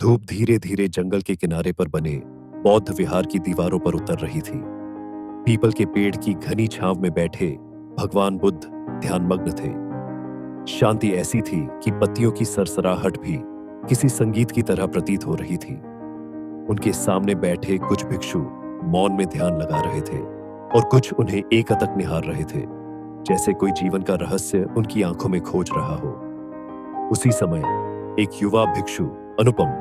धूप धीरे धीरे जंगल के किनारे पर बने बौद्ध विहार की दीवारों पर उतर रही थी। पीपल के पेड़ की घनी छांव में बैठे भगवान बुद्ध ध्यानमग्न थे। शांति ऐसी थी कि पत्तियों की सरसराहट भी किसी संगीत की तरह प्रतीत हो रही थी। उनके सामने बैठे कुछ भिक्षु मौन में ध्यान लगा रहे थे और कुछ उन्हें एकटक निहार रहे थे, जैसे कोई जीवन का रहस्य उनकी आंखों में खोज रहा हो। उसी समय एक युवा भिक्षु अनुपम,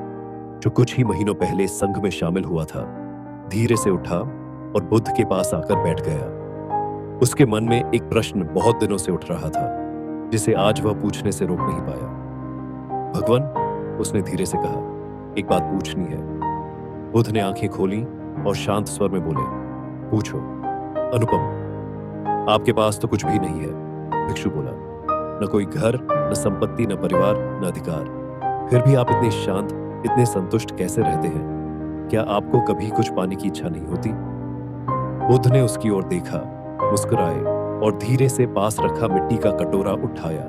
जो कुछ ही महीनों पहले संघ में शामिल हुआ था, धीरे से उठा और बुद्ध के पास आकर बैठ गया। उसके मन में एक प्रश्न बहुत दिनों से उठ रहा था, जिसे आज वह पूछने से रोक नहीं पाया। भगवान, उसने धीरे से कहा, एक बात पूछनी है। बुद्ध ने आंखें खोली और शांत स्वर में बोले, पूछो। अनुपम, आपके पास तो कुछ भी नहीं है, भिक्षु बोला। न कोई घर, न संपत्ति, न परिवार, न अधिकार। फिर भी आप इतने शांत, इतने संतुष्ट कैसे रहते हैं? क्या आपको कभी कुछ पाने की इच्छा नहीं होती? बुद्ध ने उसकी ओर देखा, मुस्कुराए और धीरे से पास रखा मिट्टी का कटोरा उठाया।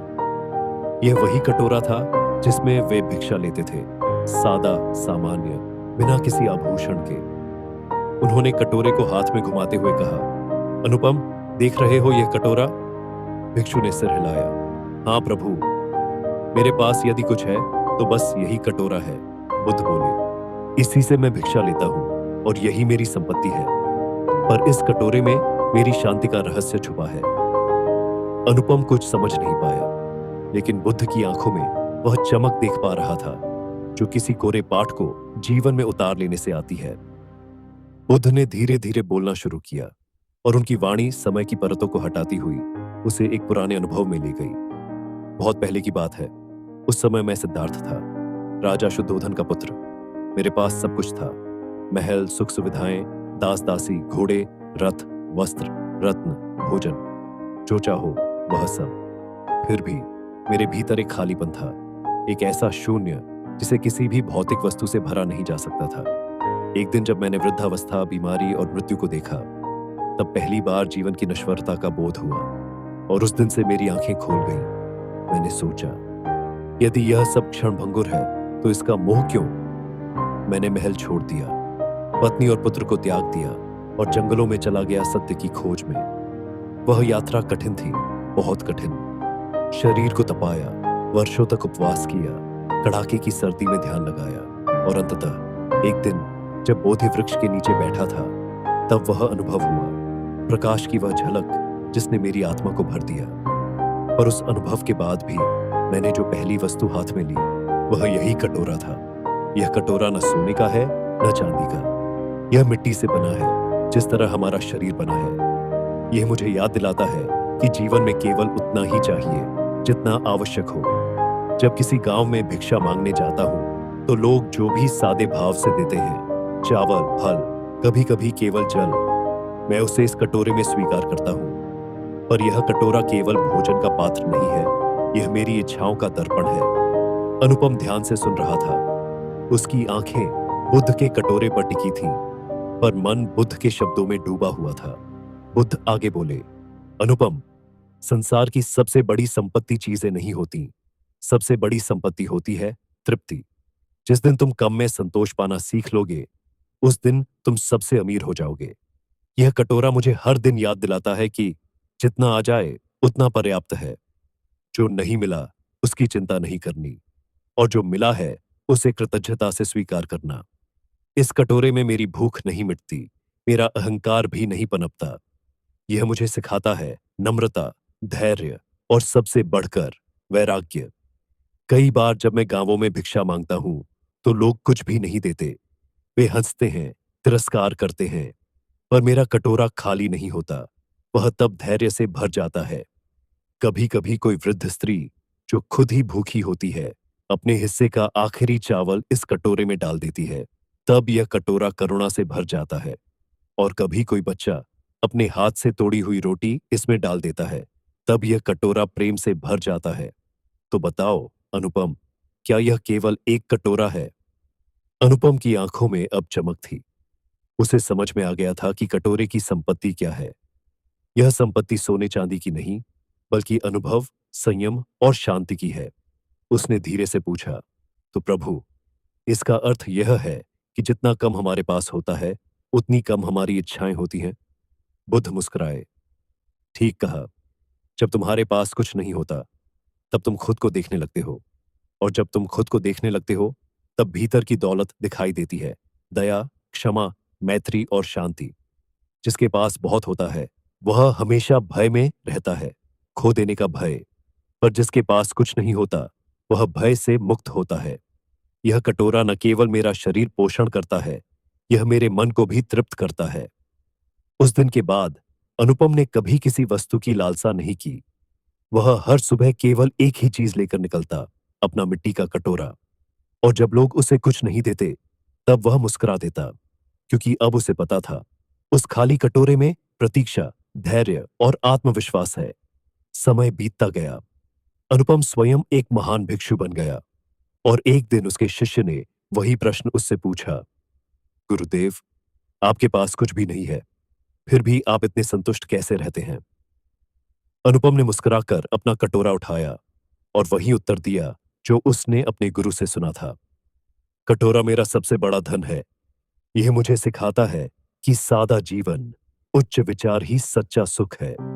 यह वही कटोरा था जिसमें वे भिक्षा लेते थे, सादा, सामान्य, बिना किसी आभूषण के। उन्होंने कटोरे को हाथ में घुमाते हुए कहा, अनुपम, देख रहे हो यह कटोरा? भिक्षु ने सिर हिलाया। हाँ प्रभु, मेरे पास यदि कुछ है तो बस यही कटोरा है, बुद्ध बोले। इसी से मैं भिक्षा लेता हूं और यही मेरी संपत्ति है। पर इस कटोरे में मेरी शांति का रहस्य छुपा है। अनुपम कुछ समझ नहीं पाया, लेकिन बुद्ध की आंखों में वह चमक देख पा रहा था जो किसी कोरे पाठ को जीवन में उतार लेने से आती है। बुद्ध ने धीरे धीरे बोलना शुरू किया और उनकी वाणी समय की परतों को हटाती हुई उसे एक पुराने अनुभव में ले गई। बहुत पहले की बात है। उस समय मैं सिद्धार्थ था, राजा शुद्धोधन का पुत्र। मेरे पास सब कुछ था, महल, सुख सुविधाएं, दास दासी, घोड़े, रथ, वस्त्र, रत्न, भोजन, जो चाहो वह सब। फिर भी मेरे भीतर एक खालीपन था, एक ऐसा शून्य जिसे किसी भी भौतिक वस्तु से भरा नहीं जा सकता था। एक दिन जब मैंने वृद्धावस्था, बीमारी और मृत्यु को देखा, तब पहली बार जीवन की नश्वरता का बोध हुआ और उस दिन से मेरी आंखें खोल गईं। मैंने सोचा, यदि यह सब क्षणभंगुर है तो इसका मोह क्यों? मैंने महल छोड़ दिया, पत्नी और पुत्र को त्याग दिया और जंगलों में चला गया सत्य की खोज में। वह यात्रा कठिन थी, बहुत कठिन। शरीर को तपाया, वर्षों तक उपवास किया, कड़ाके की सर्दी में ध्यान लगाया और अंततः एक दिन जब बोधि वृक्ष के नीचे बैठा था, तब वह अनुभव हुआ, प्रकाश की वह झलक जिसने मेरी आत्मा को भर दिया। पर उस अनुभव के बाद भी मैंने जो पहली वस्तु हाथ में ली, वह यही कटोरा था। यह कटोरा न सोने का है, न चांदी का। यह मिट्टी से बना है, जिस तरह हमारा शरीर बना है। यह मुझे याद दिलाता है कि जीवन में केवल उतना ही चाहिए जितना आवश्यक हो। जब किसी गांव में भिक्षा मांगने जाता हूं, तो लोग जो भी सादे भाव से देते हैं, चावल, फल, कभी कभी केवल जल, मैं उसे इस कटोरे में स्वीकार करता हूं। पर यह कटोरा केवल भोजन का पात्र नहीं है, यह मेरी इच्छाओं का दर्पण है। अनुपम ध्यान से सुन रहा था। उसकी आंखें बुद्ध के कटोरे पर टिकी थीं, पर मन बुद्ध के शब्दों में डूबा हुआ था। बुद्ध आगे बोले, अनुपम, संसार की सबसे बड़ी संपत्ति चीजें नहीं होती। सबसे बड़ी संपत्ति होती है तृप्ति। जिस दिन तुम कम में संतोष पाना सीख लोगे, उस दिन तुम सबसे अमीर हो जाओगे। यह कटोरा मुझे हर दिन याद दिलाता है कि जितना आ जाए उतना पर्याप्त है। जो नहीं मिला उसकी चिंता नहीं करनी, और जो मिला है उसे कृतज्ञता से स्वीकार करना। इस कटोरे में मेरी भूख नहीं मिटती, मेरा अहंकार भी नहीं पनपता। यह मुझे सिखाता है नम्रता, धैर्य और सबसे बढ़कर वैराग्य। कई बार जब मैं गांवों में भिक्षा मांगता हूं, तो लोग कुछ भी नहीं देते। वे हंसते हैं, तिरस्कार करते हैं, पर मेरा कटोरा खाली नहीं होता। वह तब धैर्य से भर जाता है। कभी कभी कोई वृद्ध स्त्री जो खुद ही भूखी होती है, अपने हिस्से का आखिरी चावल इस कटोरे में डाल देती है, तब यह कटोरा करुणा से भर जाता है। और कभी कोई बच्चा अपने हाथ से तोड़ी हुई रोटी इसमें डाल देता है, तब यह कटोरा प्रेम से भर जाता है। तो बताओ अनुपम, क्या यह केवल एक कटोरा है? अनुपम की आंखों में अब चमक थी। उसे समझ में आ गया था कि कटोरे की संपत्ति क्या है। यह संपत्ति सोने चांदी की नहीं, बल्कि अनुभव, संयम और शांति की है। उसने धीरे से पूछा, तो प्रभु, इसका अर्थ यह है कि जितना कम हमारे पास होता है, उतनी कम हमारी इच्छाएं होती हैं। बुद्ध मुस्कुराए। ठीक कहा। जब तुम्हारे पास कुछ नहीं होता, तब तुम खुद को देखने लगते हो, और जब तुम खुद को देखने लगते हो, तब भीतर की दौलत दिखाई देती है। दया, क्षमा, मैत्री और शांति। जिसके पास बहुत होता है, वह हमेशा भय में रहता है, खो देने का भय। पर जिसके पास कुछ नहीं होता, वह भय से मुक्त होता है। यह कटोरा न केवल मेरा शरीर पोषण करता है, यह मेरे मन को भी तृप्त करता है। उस दिन के बाद अनुपम ने कभी किसी वस्तु की लालसा नहीं की। वह हर सुबह केवल एक ही चीज लेकर निकलता, अपना मिट्टी का कटोरा। और जब लोग उसे कुछ नहीं देते, तब वह मुस्कुरा देता, क्योंकि अब उसे पता था, उस खाली कटोरे में प्रतीक्षा, धैर्य और आत्मविश्वास है। समय बीतता गया। अनुपम स्वयं एक महान भिक्षु बन गया, और एक दिन उसके शिष्य ने वही प्रश्न उससे पूछा, गुरुदेव, आपके पास कुछ भी नहीं है, फिर भी आप इतने संतुष्ट कैसे रहते हैं? अनुपम ने मुस्कुराकर अपना कटोरा उठाया और वही उत्तर दिया जो उसने अपने गुरु से सुना था। कटोरा मेरा सबसे बड़ा धन है। यह मुझे सिखाता है कि सादा जीवन, उच्च विचार ही सच्चा सुख है।